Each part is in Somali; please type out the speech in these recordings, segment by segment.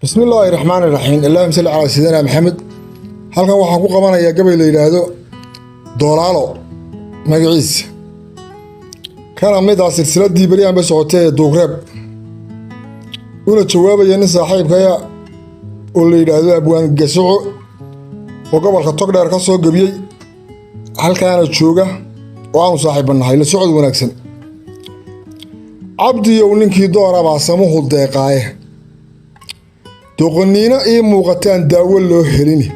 بسم الله الرحمن الرحيم. اللهم صل على سيدنا محمد. halkan waxaan ku qabanayaa gabay la yiraahdo doolaalo magaciisa kana mid ah silsiladii bariyaan ba socotay duugrab una jawaabaya nin saaxiibkaya oo la yiraahdo abwaan gasoco oo gobolka togdheer ka soo gabiyay halkaana jooga oo aan saaxiibanahay la socod wanaagsan abdi oo ninkii dooraba samuhu deeqaaye doqoniina ee muuqataan daawo loo helini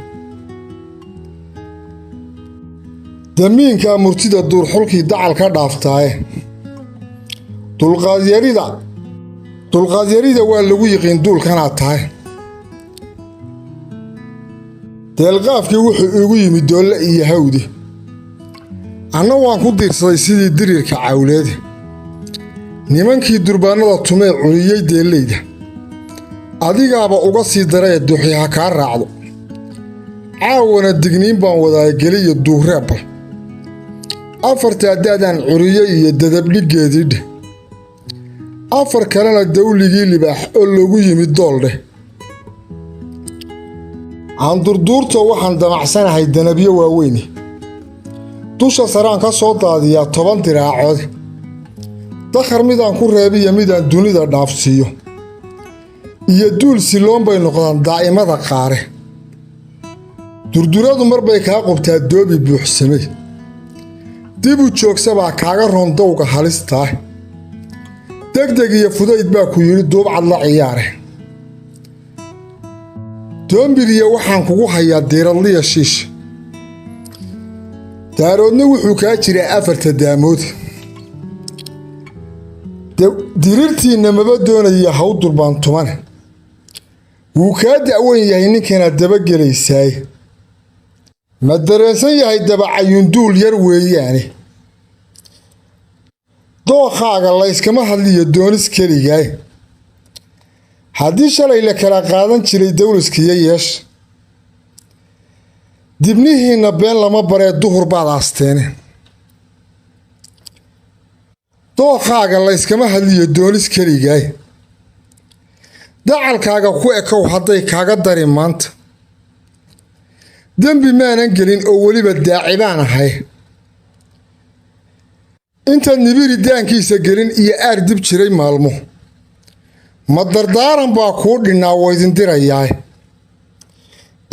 damiinka murtida duur xulkii dacal ka dhaaftaaye dulqaadyarida waa lagu yiqiin duulkanaad tahay deelqaafkii wuxuu igu yimid doolle iyo hawdi anna waan ku diirsaday sidii diriirka cawleed nimankii durbaanada tumee cuniyey deellayda adigaaba uga sii daree duxi ha kaa raacdo caawana digniin baan wadaaya geliyo duureebal afartaa daadaan curiyey iyo dadabdhigeediidheh afar kalena dawligii libaax oo loogu yimid dooldheh handurduurta waxaan damacsanahay danabyo waaweyne dusha saraan ka soo daadiyaa 10 diraacood dakhar midaan ku reebiyo midaan dunida dhaafsiiyo iyo duul siloon bay noqdaan daa'imada qaare durduradu marbay kaa qubtaa doobi buuxsamay dib u joogsabaa kaaga rondowga halistaa degdeg iyo fudayd baa ku yidhi duubcad la ciyaare doombiriya waxaan kugu hayaa diiradliya shiish daaroodna wuxuu kaa jiraa 4 daamood dirirtiinna maba doonaya haw durbaan tumane wuu kaa da'wan yahay ninkana dabagelaysaay ma dareensan yahay dabacayunduul yar weeyaane dookhaaga layskama hadliyo doonis keligaay haddii shalay la kala qaadan jiray dawliskiyo yeesh dibnihiinna been lama baree duhur baad aasteene dookhaaga layskama hadliyo doonis keligaay dacalkaaga ku ekow hadday kaaga dari maanta dembi maanan gelin oo weliba daaci baan ahay intaad nibiri daankiisa gelin iyo aar dib jiray maalmo ma dardaaran baa kuu dhinnaa waydindirayaa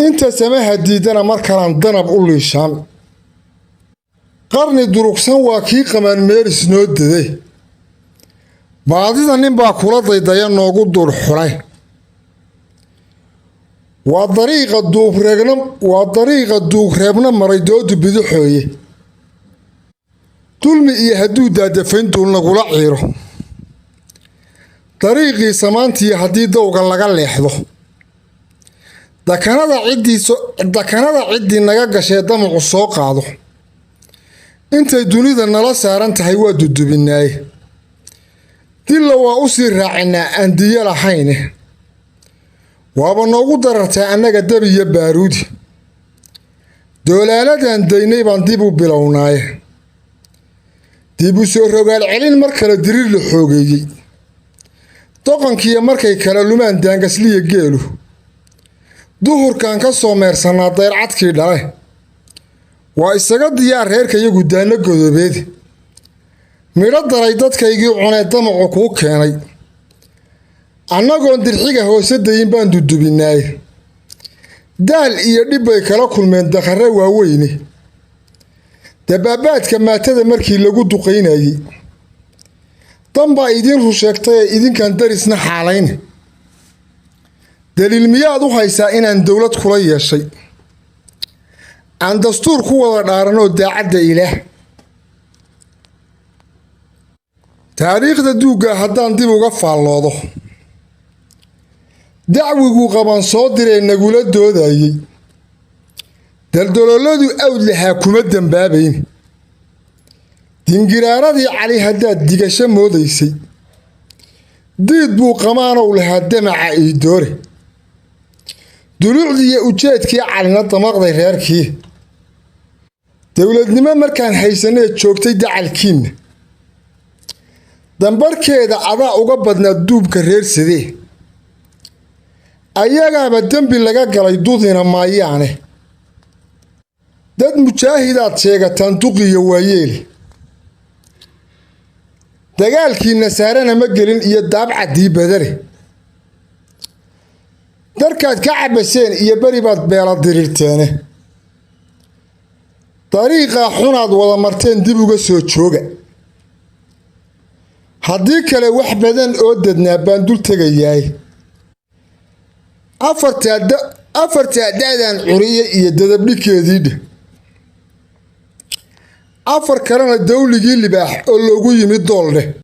inta samaha diidana mar kalaan danab u liishaan qarni durugsan waa kii qamaan meeris noo daday baadida nin baa kula daydaya noogu duur xulay waa dariiqa duugreebna maray doodu bidixooye dulmi iyo hadduu daadafayn duul nagula ciiro dariiqii samaantii haddii dowga laga leexdo dakanada ciddii naga gashee damacu soo qaado intay dunida nala saaran tahay waa dudubinaaye dilla waa u sii raacinaa aan diyo lahayne waaba noogu darartaa annaga dab iyo baaruudi doolaaladan daynay baan dib u bilownaaye dib u soo rogaal celin mar kale diriir la xoogeeyey doqonkiiyo markay kala lumaan daangasliya geelu duhurkan ka soo meersannaa dayrcadkii dhale waa isaga diyaar reerkayagu daanno godoobeed midho daray dadkaygii cunee damacu kuu keenay annagoon dirxiga hoose dayin baan dudubinaaye daal iyo dhib bay kala kulmeen dakharre waaweyne dabaabaadka maatada markii lagu duqaynayey danbaa idiin rusheegtay ee idinkan darisna xaalayne daliil miyaad u haysaa inaan dowlad kula yeeshay aan dastuur ku wada dhaaranoo daacadda ilaah taariikhda duugga haddaan dib uga faalloodo dacwiguu qaban soo diree nagula doodayey daldalooladu awd lahaa kuma dambaabayn dingiraaradii cali haddaad digasho moodaysay diid buu qamaanow lahaa damaca iidoore duluucdiiyo ujeedkii calina damaqday reerkii dowladnimo markaan haysanee joogtay dacalkiinna dambarkeeda adaa uga badnaa duubka reer sadee ayagaaba dembi laga galay dudina maayaane dad mujaahidaad sheegataan duqiyo waayeeli dagaalkii nasaarana ma gelin iyo daabcadii badale darkaad ka cabaseen iyo beri baad beela diriirteene dariiqaa xunaad wada marteen dib uga soo jooga haddii kale wax badan oo dadnaa baan dul tegayaay afartaa da'dan curiye iyo dadabdhikeediidhe afar kalena dawligii libaax oo loogu yimid dooldheh